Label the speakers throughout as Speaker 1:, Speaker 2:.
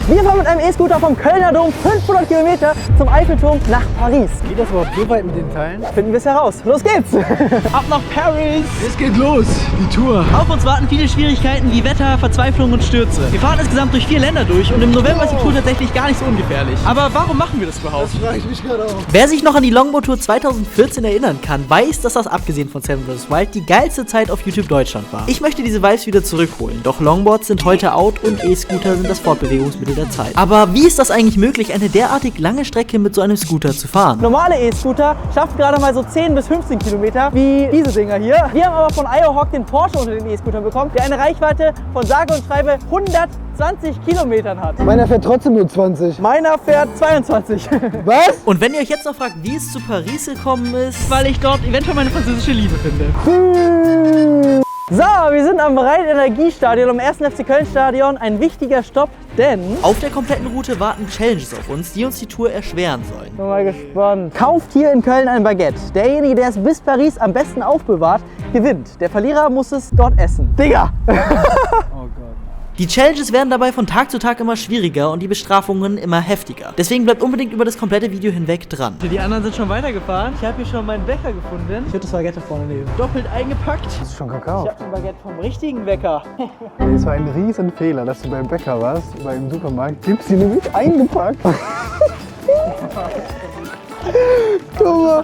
Speaker 1: Wir fahren mit einem E-Scooter vom Kölner Dom 500 Kilometer zum Eiffelturm nach Paris.
Speaker 2: Geht das überhaupt so weit mit den Teilen?
Speaker 1: Finden wir es heraus. Los geht's! Ab nach Paris!
Speaker 2: Es geht los, die Tour.
Speaker 3: Auf uns warten viele Schwierigkeiten wie Wetter, Verzweiflung und Stürze. Wir fahren insgesamt durch 4 Länder durch und im November ist die Tour tatsächlich gar nicht so ungefährlich. Aber warum machen wir das überhaupt?
Speaker 2: Das frage ich mich gerade auch.
Speaker 3: Wer sich noch an die Longboard-Tour 2014 erinnern kann, weiß, dass das abgesehen von Seven vs. Wild die geilste Zeit auf YouTube Deutschland war. Ich möchte diese Vibes wieder zurückholen, doch Longboards sind heute out und E-Scooter sind das Fortbewegungsmittel der Zeit. Aber wie ist das eigentlich möglich, eine derartig lange Strecke mit so einem Scooter zu fahren?
Speaker 1: Normale E-Scooter schaffen gerade mal so 10 bis 15 Kilometer, wie diese Dinger hier. Wir haben aber von Iohawk den Porsche unter den E-Scootern bekommen, der eine Reichweite von sage und schreibe 120 Kilometern hat.
Speaker 2: Meiner fährt trotzdem nur 20.
Speaker 1: Meiner fährt 22.
Speaker 2: Was?
Speaker 3: Und wenn ihr euch jetzt noch fragt, wie es zu Paris gekommen ist, weil ich dort eventuell meine französische Liebe finde.
Speaker 1: So, wir sind am Rhein-Energiestadion, am 1. FC Köln-Stadion. Ein wichtiger Stopp, denn
Speaker 3: Auf der kompletten Route warten Challenges auf uns, die uns die Tour erschweren sollen.
Speaker 1: bin mal gespannt. Kauft hier in Köln ein Baguette. Derjenige, der es bis Paris am besten aufbewahrt, gewinnt. Der Verlierer muss es dort essen. Digga!
Speaker 2: Oh Gott.
Speaker 3: Die Challenges werden dabei von Tag zu Tag immer schwieriger und die Bestrafungen immer heftiger. Deswegen bleibt unbedingt über das komplette Video hinweg dran.
Speaker 1: Die anderen sind schon weitergefahren. Ich habe hier schon meinen Bäcker gefunden. Ich würde das Baguette vorne nehmen. Doppelt eingepackt.
Speaker 2: Das ist schon
Speaker 1: Ich
Speaker 2: Kakao.
Speaker 1: habe ein Baguette vom richtigen Bäcker.
Speaker 2: Es war ein riesen Fehler, dass du beim Bäcker warst, beim Supermarkt. Gibst sie nämlich eingepackt. Guck mal.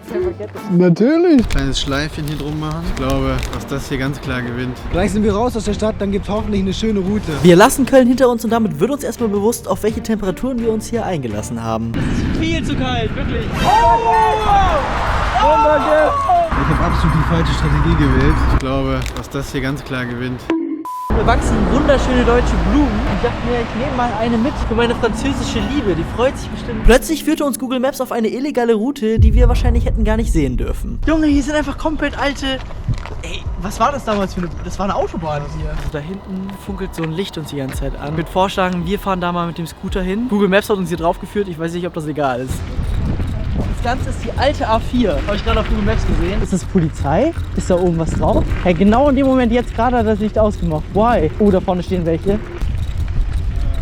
Speaker 2: Natürlich.
Speaker 4: Kleines Schleifchen hier drum machen. Ich glaube, dass das hier ganz klar gewinnt.
Speaker 2: Gleich sind wir raus aus der Stadt, dann gibt es hoffentlich eine schöne Route.
Speaker 3: Wir lassen Köln hinter uns und damit wird uns erstmal bewusst, auf welche Temperaturen wir uns hier eingelassen haben. Viel zu kalt, wirklich.
Speaker 4: Ich habe absolut die falsche Strategie gewählt. Ich glaube, dass das hier ganz klar gewinnt.
Speaker 3: Hier wachsen wunderschöne deutsche Blumen. Ich dachte mir, ich nehme mal eine mit für meine französische Liebe. Die freut sich bestimmt. Plötzlich führte uns Google Maps auf eine illegale Route, die wir wahrscheinlich hätten gar nicht sehen dürfen.
Speaker 1: Junge, hier sind einfach komplett alte... Ey, was war das damals für eine... Das war eine Autobahn hier.
Speaker 3: Also da hinten funkelt so ein Licht uns die ganze Zeit an. Ich würde vorschlagen, wir fahren da mal mit dem Scooter hin. Google Maps hat uns hier drauf geführt. Ich weiß nicht, ob das egal ist.
Speaker 1: Das Ganze ist die alte A4. Habe ich gerade auf Google Maps gesehen. Ist das Polizei? Ist da oben was drauf? Hey, genau in dem Moment jetzt gerade hat das Licht ausgemacht. Why? Oh, da vorne stehen welche.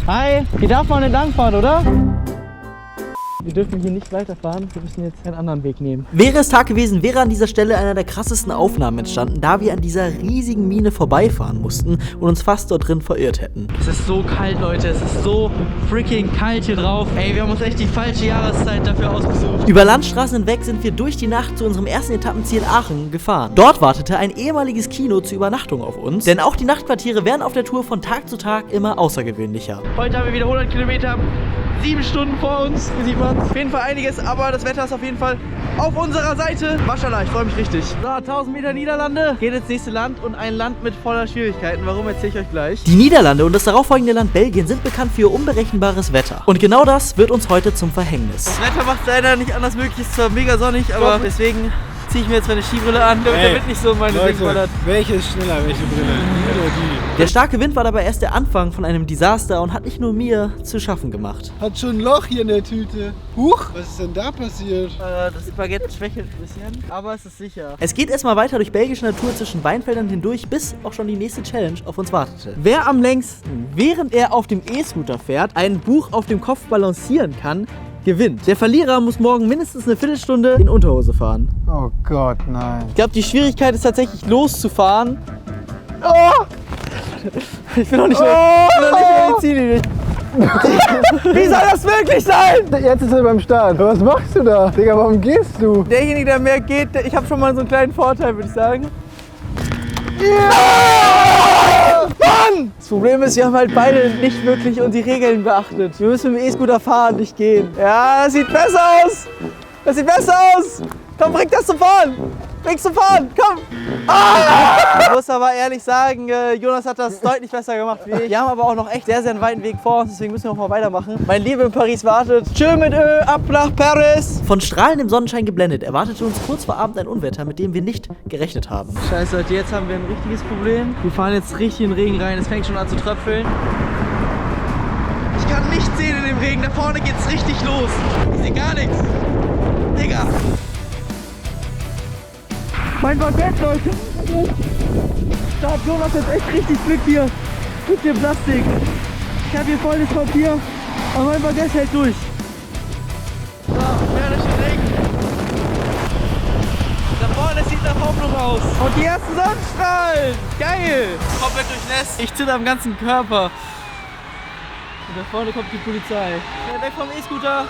Speaker 1: Hi, hier darf man entlang fahren, oder? Wir dürfen hier nicht weiterfahren, wir müssen jetzt einen anderen Weg nehmen.
Speaker 3: Wäre es Tag gewesen, wäre an dieser Stelle einer der krassesten Aufnahmen entstanden, da wir an dieser riesigen Mine vorbeifahren mussten und uns fast dort drin verirrt hätten.
Speaker 1: Es ist so kalt, Leute. Es ist so freaking kalt hier drauf. Ey, wir haben uns echt die falsche Jahreszeit dafür ausgesucht.
Speaker 3: Über Landstraßen hinweg sind wir durch die Nacht zu unserem ersten Etappenziel Aachen gefahren. Dort wartete ein ehemaliges Kino zur Übernachtung auf uns, denn auch die Nachtquartiere werden auf der Tour von Tag zu Tag immer außergewöhnlicher.
Speaker 1: Heute haben wir wieder 100 Kilometer, 7 Stunden vor uns. Hier sieht man auf jeden Fall einiges, aber das Wetter ist auf jeden Fall auf unserer Seite. Maschallah, ich freue mich richtig. So, 1000 Meter Niederlande. Geht ins nächste Land und ein Land mit voller Schwierigkeiten. Warum, erzähle ich euch gleich.
Speaker 3: Die Niederlande und das darauffolgende Land Belgien sind bekannt für ihr unberechenbares Wetter. Und genau das wird uns heute zum Verhängnis.
Speaker 1: Das Wetter macht leider nicht anders möglich. Es ist zwar mega sonnig, aber deswegen ziehe ich mir jetzt meine Skibrille an, damit nicht so meine Ding ballert.
Speaker 4: Welche ist schneller, welche Brille? Die oder die?
Speaker 3: Der starke Wind war dabei erst der Anfang von einem Desaster und hat nicht nur mir zu schaffen gemacht.
Speaker 2: Hat schon ein Loch hier in der Tüte. Huch, was ist denn da passiert?
Speaker 1: Das Baguette schwächelt ein bisschen, aber es ist sicher.
Speaker 3: Es geht erstmal weiter durch belgische Natur zwischen Weinfeldern hindurch, bis auch schon die nächste Challenge auf uns wartete.
Speaker 1: Wer am längsten, während er auf dem E-Scooter fährt, ein Buch auf dem Kopf balancieren kann, gewinnt. Der Verlierer muss morgen mindestens eine Viertelstunde in Unterhose fahren.
Speaker 2: Oh Gott, nein.
Speaker 1: Ich glaube, die Schwierigkeit ist tatsächlich loszufahren. Oh! Ich bin noch nicht mehr in die Ziellinie. Wie soll das möglich sein?
Speaker 2: Jetzt ist er beim Start. Was machst du da? Digga, warum gehst du?
Speaker 1: Derjenige, der mehr geht, ich habe schon mal so einen kleinen Vorteil, würde ich sagen. Mann! Das Problem ist, wir haben halt beide nicht wirklich unsere Regeln beachtet. Wir müssen mit dem E-Scooter fahren, nicht gehen. Ja, das sieht besser aus. Das sieht besser aus. Komm, bring das zum Fahren. Bring's zum Fahren, komm. Ah! Ich muss aber ehrlich sagen, Jonas hat das deutlich besser gemacht wie ich. Wir haben aber auch noch echt sehr, sehr einen weiten Weg vor uns, deswegen müssen wir auch mal weitermachen. Mein Liebe in Paris wartet. Tschö mit Ö, ab nach Paris.
Speaker 3: Von strahlendem Sonnenschein geblendet erwartete uns kurz vor Abend ein Unwetter, mit dem wir nicht gerechnet haben.
Speaker 1: Scheiße Leute, jetzt haben wir ein richtiges Problem. Wir fahren jetzt richtig in den Regen rein, es fängt schon an zu tröpfeln. Ich kann nichts sehen in dem Regen, da vorne geht's richtig los. Ich sehe gar nichts. Digga. Mein Baguette, Leute. Da hat Jonas jetzt echt richtig Glück hier. Mit dem Plastik. Ich habe hier voll das Papier. Aber mein Baguette hält durch. So, Pferde steht eng. Da vorne sieht nach Hoffnung aus. Und die ersten Sonnenstrahlen. Geil. Komplett durchnässt. Ich zitter am ganzen Körper. Und da vorne kommt die Polizei. Schnell weg vom E-Scooter.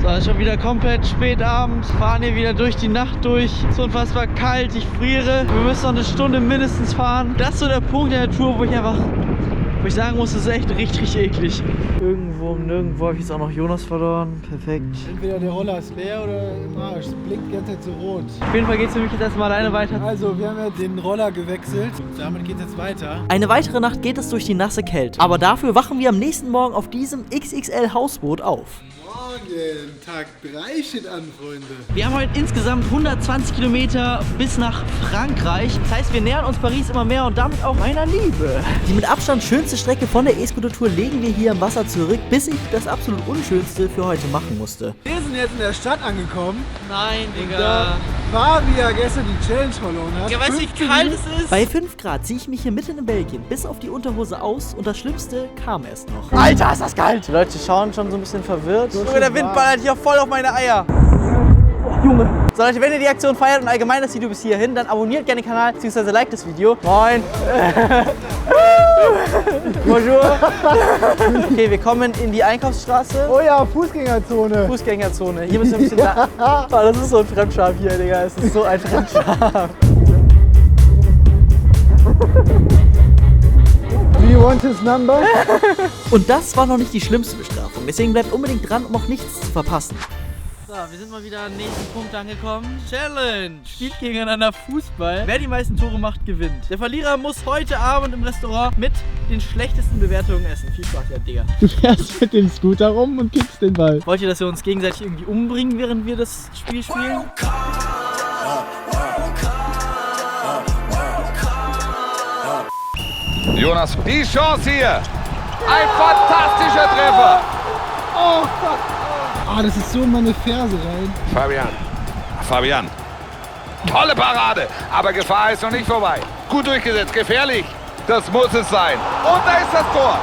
Speaker 1: So, ist schon wieder komplett spät Abend. Fahren hier wieder durch die Nacht durch. Es ist unfassbar kalt, ich friere. Wir müssen noch eine Stunde mindestens fahren. Das ist so der Punkt in der Tour, wo ich sagen muss, das ist echt richtig eklig. Irgendwo und nirgendwo habe ich jetzt auch noch Jonas verloren. Perfekt.
Speaker 4: Entweder der Roller ist leer oder im Arsch. Es blinkt die ganze Zeit so rot.
Speaker 1: Auf jeden Fall geht es für mich jetzt erstmal alleine weiter.
Speaker 4: Also, wir haben ja den Roller gewechselt. Damit geht es jetzt weiter.
Speaker 3: Eine weitere Nacht geht es durch die nasse Kälte. Aber dafür wachen wir am nächsten Morgen auf diesem XXL Hausboot auf.
Speaker 4: Morgen, Tag 3 steht an, Freunde.
Speaker 1: Wir haben heute insgesamt 120 Kilometer bis nach Frankreich. Das heißt, wir nähern uns Paris immer mehr und damit auch meiner Liebe.
Speaker 3: Die mit Abstand schönste Strecke von der E-Scooter-Tour legen wir hier im Wasser zurück, bis ich das absolut unschönste für heute machen musste.
Speaker 4: Wir sind jetzt in der Stadt angekommen.
Speaker 1: Nein,
Speaker 4: Da war, wie er gestern die Challenge verloren hat.
Speaker 1: Ja, weißt du, wie kalt es ist?
Speaker 3: Bei 5 Grad ziehe ich mich hier mitten in Belgien bis auf die Unterhose aus und das Schlimmste kam erst noch.
Speaker 1: Alter, ist das kalt! Die Leute schauen schon so ein bisschen verwirrt. Junge, der Wind ballert hier voll auf meine Eier. Oh, Junge. So Leute, wenn ihr die Aktion feiert und allgemein das Video bis hierhin, dann abonniert gerne den Kanal bzw. liked das Video. Moin! Bonjour! Okay, wir kommen in die Einkaufsstraße.
Speaker 2: Oh ja, Fußgängerzone.
Speaker 1: Fußgängerzone. Hier müssen wir ein bisschen da. Oh, das ist so ein Fremdscham hier, Digga. Es ist so ein Fremdscham.
Speaker 2: Do you want his number?
Speaker 3: Und das war noch nicht die schlimmste Bestrafung, deswegen bleibt unbedingt dran, um auch nichts zu verpassen.
Speaker 1: So, wir sind mal wieder am nächsten Punkt angekommen. Challenge! Spielt gegeneinander Fußball. Wer die meisten Tore macht, gewinnt. Der Verlierer muss heute Abend im Restaurant mit den schlechtesten Bewertungen essen. Viel Spaß, ja, Digga.
Speaker 4: Du fährst mit dem Scooter rum und kickst den Ball.
Speaker 1: Wollt ihr, dass wir uns gegenseitig irgendwie umbringen, während wir das Spiel spielen?
Speaker 5: Jonas, die Chance hier. Ein fantastischer Treffer.
Speaker 4: Oh Gott. Ah, das ist so in meine Ferse rein.
Speaker 5: Fabian. Tolle Parade, aber Gefahr ist noch nicht vorbei. Gut durchgesetzt, gefährlich. Das muss es sein. Und da ist das Tor.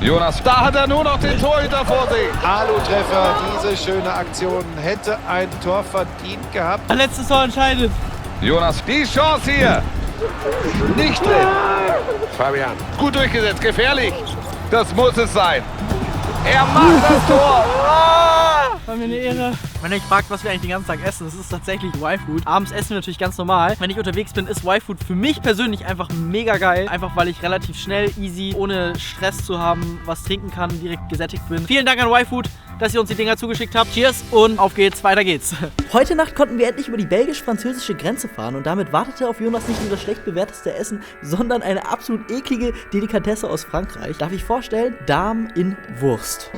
Speaker 5: Jonas, da hat er nur noch den Torhüter vor sich.
Speaker 6: Alu-Treffer, diese schöne Aktion hätte ein Tor verdient gehabt.
Speaker 1: Das letzte Tor entscheidet.
Speaker 5: Jonas, die Chance hier. Nicht drin. Fabian, gut durchgesetzt, gefährlich. Das muss es sein. Er macht das Tor.
Speaker 1: War mir eine Ehre. Wenn ihr euch fragt, was wir eigentlich den ganzen Tag essen, das ist tatsächlich Y-Food. Abends essen wir natürlich ganz normal. Wenn ich unterwegs bin, ist Y-Food für mich persönlich einfach mega geil. Einfach weil ich relativ schnell, easy, ohne Stress zu haben, was trinken kann, direkt gesättigt bin. Vielen Dank an Y-Food, dass ihr uns die Dinger zugeschickt habt. Cheers und auf geht's, weiter geht's.
Speaker 3: Heute Nacht konnten wir endlich über die belgisch-französische Grenze fahren und damit wartete auf Jonas nicht nur das schlecht bewerteste Essen, sondern eine absolut eklige Delikatesse aus Frankreich. Darf ich vorstellen? Darm in Wurst.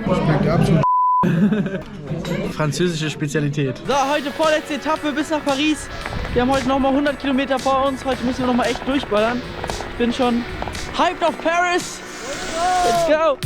Speaker 4: Schmeckt absolut.
Speaker 1: Französische Spezialität. So, heute vorletzte Etappe bis nach Paris. Wir haben heute nochmal 100 Kilometer vor uns. Heute müssen wir nochmal echt durchballern. Ich bin schon hyped auf Paris. Let's go!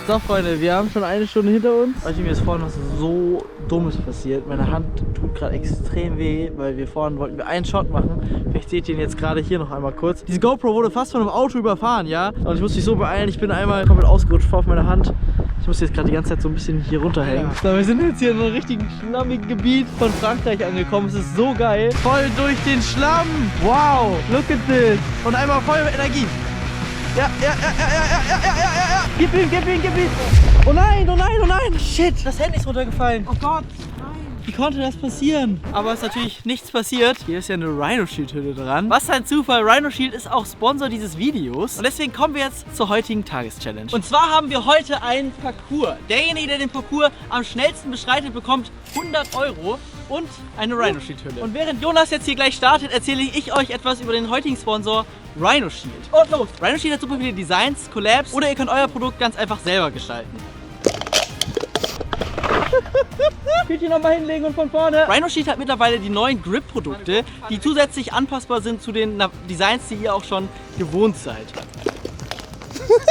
Speaker 1: So Freunde, wir haben schon eine Stunde hinter uns. Leute, mir ist vorhin was so Dummes passiert. Meine Hand tut gerade extrem weh, weil wir vorhin wollten einen Shot machen. Vielleicht seht ihr ihn jetzt gerade hier noch einmal kurz. Diese GoPro wurde fast von einem Auto überfahren, ja? Und ich musste mich so beeilen, ich bin einmal komplett ausgerutscht vor auf meine Hand. Ich muss jetzt gerade die ganze Zeit so ein bisschen hier runterhängen. So, wir sind jetzt hier in so einem richtigen schlammigen Gebiet von Frankreich angekommen. Es ist so geil. Voll durch den Schlamm. Wow, look at this. Und einmal voll mit Energie. Ja. Gib ihn. Oh nein. Shit, das Handy ist runtergefallen. Oh Gott. Wie konnte das passieren? Aber es ist natürlich nichts passiert. Hier ist ja eine Rhino Shield Hülle dran. Was ein Zufall. Rhino Shield ist auch Sponsor dieses Videos. Und deswegen kommen wir jetzt zur heutigen Tageschallenge. Und zwar haben wir heute einen Parcours. Derjenige, der den Parcours am schnellsten beschreitet, bekommt 100 € und eine Rhino Shield Hülle. Und während Jonas jetzt hier gleich startet, erzähle ich euch etwas über den heutigen Sponsor Rhino Shield. Und los! Rhino Shield hat super viele Designs, Collabs oder ihr könnt euer Produkt ganz einfach selber gestalten. Könnt ihr nochmal hinlegen und von vorne. Rhino Shield hat mittlerweile die neuen Grip-Produkte, die zusätzlich anpassbar sind zu den Designs, die ihr auch schon gewohnt seid.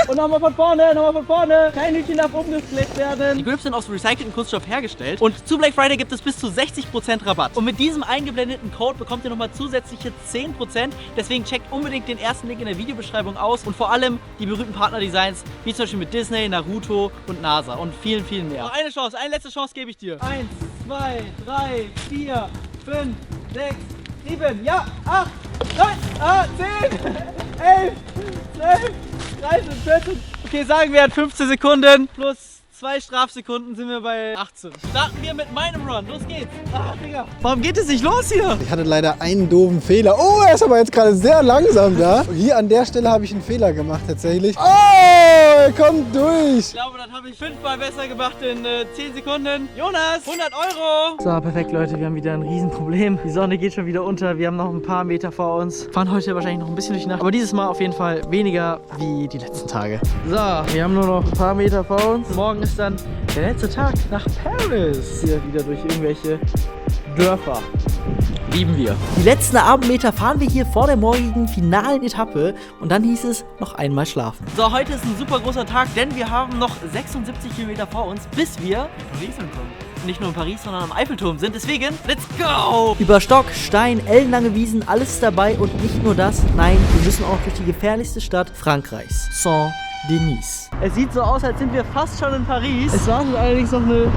Speaker 1: Und nochmal von vorne, nochmal von vorne. Kein Hütchen darf umgeklebt werden.
Speaker 3: Die Grips sind aus recyceltem Kunststoff hergestellt und zu Black Friday gibt es bis zu 60% Rabatt. Und mit diesem eingeblendeten Code bekommt ihr nochmal zusätzliche 10%. Deswegen checkt unbedingt den ersten Link in der Videobeschreibung aus und vor allem die berühmten Partnerdesigns, wie zum Beispiel mit Disney, Naruto und NASA und vielen, vielen mehr. Noch eine Chance, eine letzte Chance gebe ich dir.
Speaker 1: 1, 2, 3, 4, 5, 6, 7, ja, 8, 9, 10, 11, 12, 13, 14. Okay, sagen wir, hat 15 Sekunden plus 2 Strafsekunden sind wir bei 18.
Speaker 3: Starten wir mit meinem Run, los geht's.
Speaker 1: Ah, Digga. Warum geht es nicht los hier?
Speaker 2: Ich hatte leider einen doofen Fehler. Oh, er ist aber jetzt gerade sehr langsam da. Und hier an der Stelle habe ich einen Fehler gemacht tatsächlich. Oh, er kommt durch.
Speaker 3: Ich glaube, das habe ich 5-mal besser gemacht in 10 Sekunden. Jonas, 100 Euro.
Speaker 1: So, perfekt, Leute. Wir haben wieder ein Riesenproblem. Die Sonne geht schon wieder unter. Wir haben noch ein paar Meter vor uns. Fahren heute wahrscheinlich noch ein bisschen durch die Nacht. Aber dieses Mal auf jeden Fall weniger wie die letzten Tage. So, wir haben nur noch ein paar Meter vor uns. Morgen ist dann der letzte Tag nach Paris. Hier wieder durch irgendwelche Dörfer. Lieben wir.
Speaker 3: Die letzten Abendmeter fahren wir hier vor der morgigen finalen Etappe und dann hieß es noch einmal schlafen. So, heute ist ein super großer Tag, denn wir haben noch 76 Kilometer vor uns, bis wir Paris ankommen. Nicht nur in Paris, sondern am Eiffelturm sind. Deswegen, let's go! Über Stock, Stein, ellenlange Wiesen, alles ist dabei und nicht nur das, nein, wir müssen auch durch die gefährlichste Stadt Frankreichs, Saint-Denis.
Speaker 1: Es sieht so aus, als sind wir fast schon in Paris. Es wartet allerdings noch eine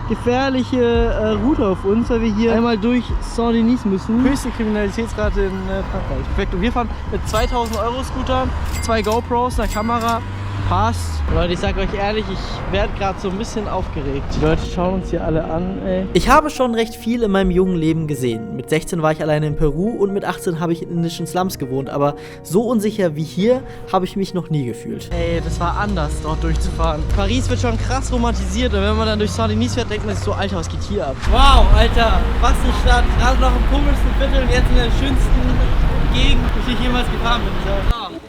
Speaker 1: gefährliche Route auf uns, weil wir hier einmal durch Saint-Denis müssen. Höchste Kriminalitätsrate in Frankreich. Perfekt. Und wir fahren mit 2000 Euro Scooter, 2 GoPros, einer Kamera. Passt. Leute, ich sag euch ehrlich, ich werde gerade so ein bisschen aufgeregt. Die Leute schauen uns hier alle an, ey.
Speaker 3: Ich habe schon recht viel in meinem jungen Leben gesehen. Mit 16 war ich alleine in Peru und mit 18 habe ich in indischen Slums gewohnt. Aber so unsicher wie hier habe ich mich noch nie gefühlt.
Speaker 1: Ey, das war anders, dort durchzufahren. Paris wird schon krass romantisiert und wenn man dann durch Saint-Denis fährt, denkt man sich so, Alter, was geht hier ab?
Speaker 3: Wow, Alter, was eine Stadt. Gerade noch im komischsten Viertel und jetzt in der schönsten Gegend, die ich jemals gefahren bin. So.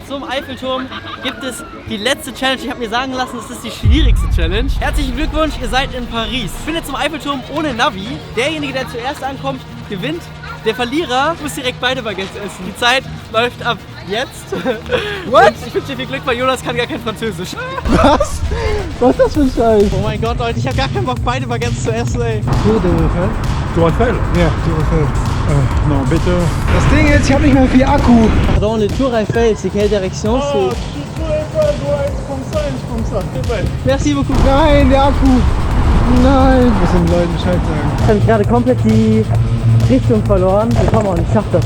Speaker 3: Zum Eiffelturm gibt es die letzte Challenge. Ich habe mir sagen lassen, das ist die schwierigste Challenge. Herzlichen Glückwunsch, ihr seid in Paris. Findet zum Eiffelturm ohne Navi. Derjenige, der zuerst ankommt, gewinnt. Der Verlierer muss direkt beide Baguettes essen. Die Zeit läuft ab jetzt. What? Ich wünsche dir viel Glück, weil Jonas kann gar kein Französisch.
Speaker 2: Was? Was ist das für ein Scheiß?
Speaker 1: Oh mein Gott, Leute, ich habe gar keinen Bock, beide Baguettes zu essen, ey.
Speaker 2: Tour Eiffel? Ja, Tour Eiffel. Non, bitte. Das Ding ist, ich habe nicht mehr viel Akku.
Speaker 1: Pardon, le Tour Eiffel, c'est quelle direction? Merci beaucoup.
Speaker 2: Nein, der Akku. Nein. Ich muss den Leuten Bescheid sagen.
Speaker 1: Ich habe gerade komplett die Richtung verloren. Komm on, ich schaff das.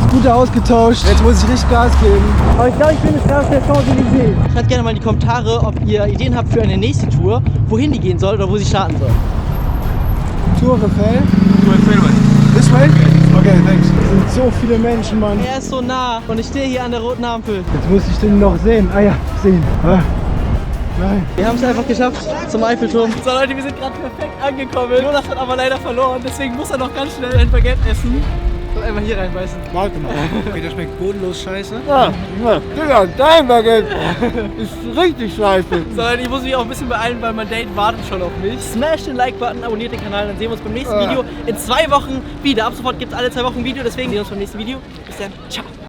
Speaker 2: Scooter ausgetauscht. Jetzt muss ich richtig Gas geben.
Speaker 1: Aber ich glaube, ich bin jetzt gerade auf der Champs-Élysées. Schreibt gerne mal in die Kommentare, ob ihr Ideen habt für eine nächste Tour, wohin die gehen soll oder wo sie starten soll.
Speaker 2: Tour Eiffel?
Speaker 4: Tour Eiffel,
Speaker 2: This way? Okay, thanks. Es sind so viele Menschen, Mann.
Speaker 1: Er ist so nah und ich stehe hier an der roten Ampel.
Speaker 2: Jetzt muss ich den noch sehen. Ah ja, sehen. Ah. Nein.
Speaker 1: Wir haben es einfach geschafft zum Eiffelturm. So Leute, wir sind gerade perfekt angekommen. Jonas hat aber leider verloren, deswegen muss er noch ganz schnell ein Baguette essen. Und einmal hier reinbeißen.
Speaker 2: Warte mal. Okay, das schmeckt bodenlos scheiße.
Speaker 1: Ja,
Speaker 2: Digga, dein Baguette ist richtig scheiße.
Speaker 1: So Leute, ich muss mich auch ein bisschen beeilen, weil mein Date wartet schon auf mich. Smash den Like-Button, abonniert den Kanal, dann sehen wir uns beim nächsten Video in 2 Wochen wieder. Ab sofort gibt es alle 2 Wochen ein Video, deswegen sehen wir uns beim nächsten Video. Bis dann, ciao.